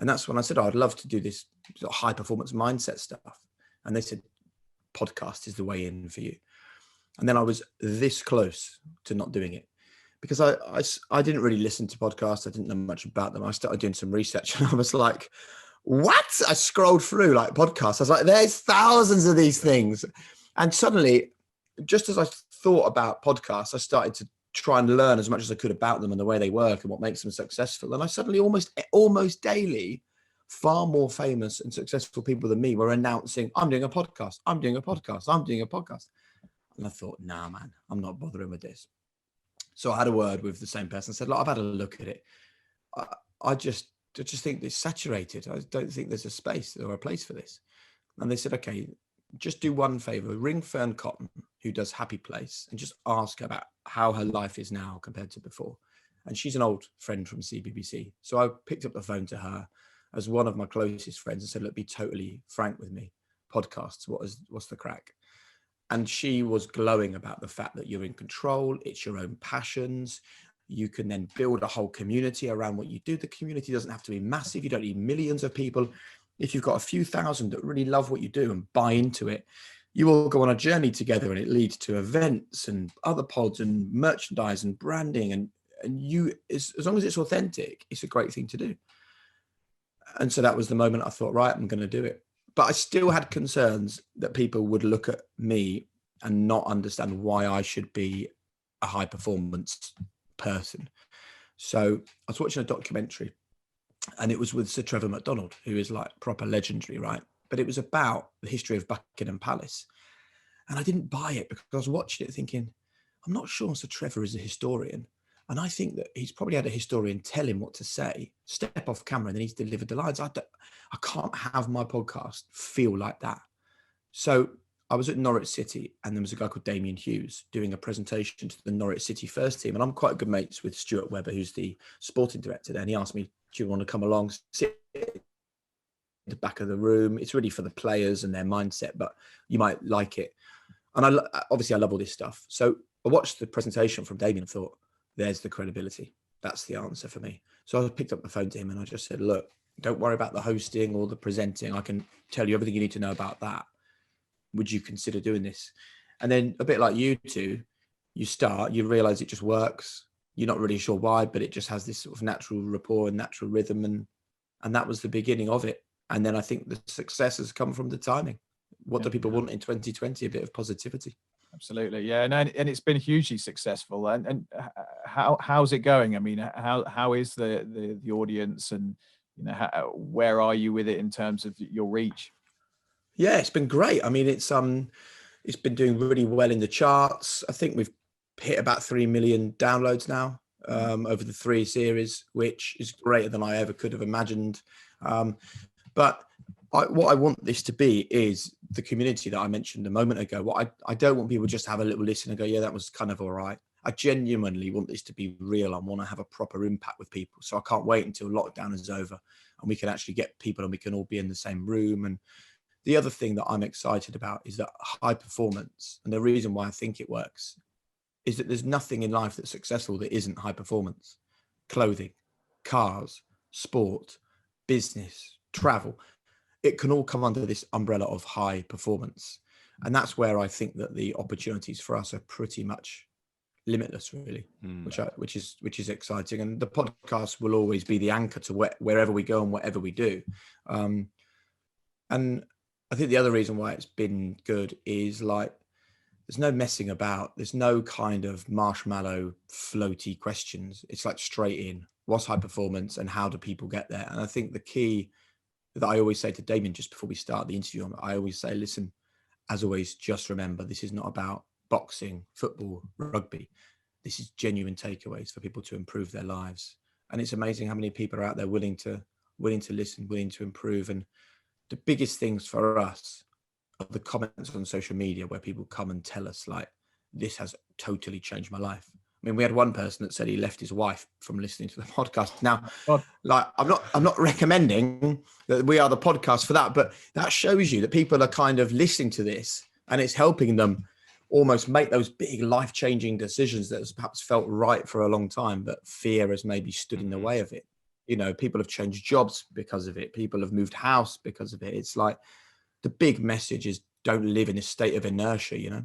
And that's when I said, I'd love to do this sort of high performance mindset stuff. And they said, podcast is the way in for you. And then I was this close to not doing it because I didn't really listen to podcasts. I didn't know much about them. I started doing some research and I was like, what? I scrolled through like podcasts. I was like, there's thousands of these things. And suddenly, just as I thought about podcasts, I started to try and learn as much as I could about them and the way they work and what makes them successful. And I suddenly almost daily, far more famous and successful people than me were announcing, I'm doing a podcast. I'm doing a podcast. I'm doing a podcast. And I thought, nah, man, I'm not bothering with this. So I had a word with the same person. Said, look, I've had a look at it. I just think it's saturated. I don't think there's a space or a place for this. And they said, okay, just do one favor. Ring Fern Cotton, who does Happy Place, and just ask about how her life is now compared to before. And she's an old friend from CBBC. So I picked up the phone to her as one of my closest friends and said, look, be totally frank with me. Podcasts, what's the crack? And she was glowing about the fact that you're in control. It's your own passions. You can then build a whole community around what you do. The community doesn't have to be massive. You don't need millions of people. If you've got a few thousand that really love what you do and buy into it, you all go on a journey together and it leads to events and other pods and merchandise and branding. And you, as long as it's authentic, it's a great thing to do. And so that was the moment I thought, right, I'm going to do it. But I still had concerns that people would look at me and not understand why I should be a high performance person. So I was watching a documentary and it was with Sir Trevor McDonald, who is like proper legendary, right? But it was about the history of Buckingham Palace. And I didn't buy it because I was watching it thinking, I'm not sure Sir Trevor is a historian. And I think that he's probably had a historian tell him what to say, step off camera, and then he's delivered the lines. I can't have my podcast feel like that. So I was at Norwich City and there was a guy called Damien Hughes doing a presentation to the Norwich City first team. And I'm quite good mates with Stuart Webber, who's the sporting director there. And he asked me, do you want to come along, sit in the back of the room? It's really for the players and their mindset, but you might like it. And obviously I love all this stuff. So I watched the presentation from Damien and thought, there's the credibility. That's the answer for me. So I picked up the phone to him and I just said, look, don't worry about the hosting or the presenting. I can tell you everything you need to know about that. Would you consider doing this? And then a bit like you two, you start, you realize it just works. You're not really sure why, but it just has this sort of natural rapport and natural rhythm. And that was the beginning of it. And then I think the success has come from the timing. What do people want in 2020? A bit of positivity. Absolutely, yeah, and it's been hugely successful. And how's it going? I mean, how is the audience, and you know, where are you with it in terms of your reach? Yeah, it's been great. I mean, it's been doing really well in the charts. I think we've hit about 3 million downloads now over the 3 series, which is greater than I ever could have imagined. But what I want this to be is the community that I mentioned a moment ago. What I don't want people just to have a little listen and go, yeah, that was kind of all right. I genuinely want this to be real. I want to have a proper impact with people. So I can't wait until lockdown is over and we can actually get people and we can all be in the same room. And the other thing that I'm excited about is that high performance, and the reason why I think it works, is that there's nothing in life that's successful that isn't high performance. Clothing, cars, sport, business, travel. It can all come under this umbrella of high performance. And that's where I think that the opportunities for us are pretty much limitless, really, which is exciting. And the podcast will always be the anchor to wherever we go and whatever we do. And I think the other reason why it's been good is like, there's no messing about. There's no kind of marshmallow floaty questions. It's like straight in. What's high performance and how do people get there? And I think the key that I always say to Damien just before we start the interview, I always say, listen, as always, just remember, this is not about boxing, football, rugby. This is genuine takeaways for people to improve their lives. And it's amazing how many people are out there willing to listen, willing to improve. And the biggest things for us are the comments on social media where people come and tell us like, this has totally changed my life. I mean, we had one person that said he left his wife from listening to the podcast. Now, like, I'm not recommending that we are the podcast for that, but that shows you that people are kind of listening to this and it's helping them almost make those big life-changing decisions that has perhaps felt right for a long time, but fear has maybe stood in the way of it. You know, people have changed jobs because of it. People have moved house because of it. It's like the big message is don't live in a state of inertia, you know?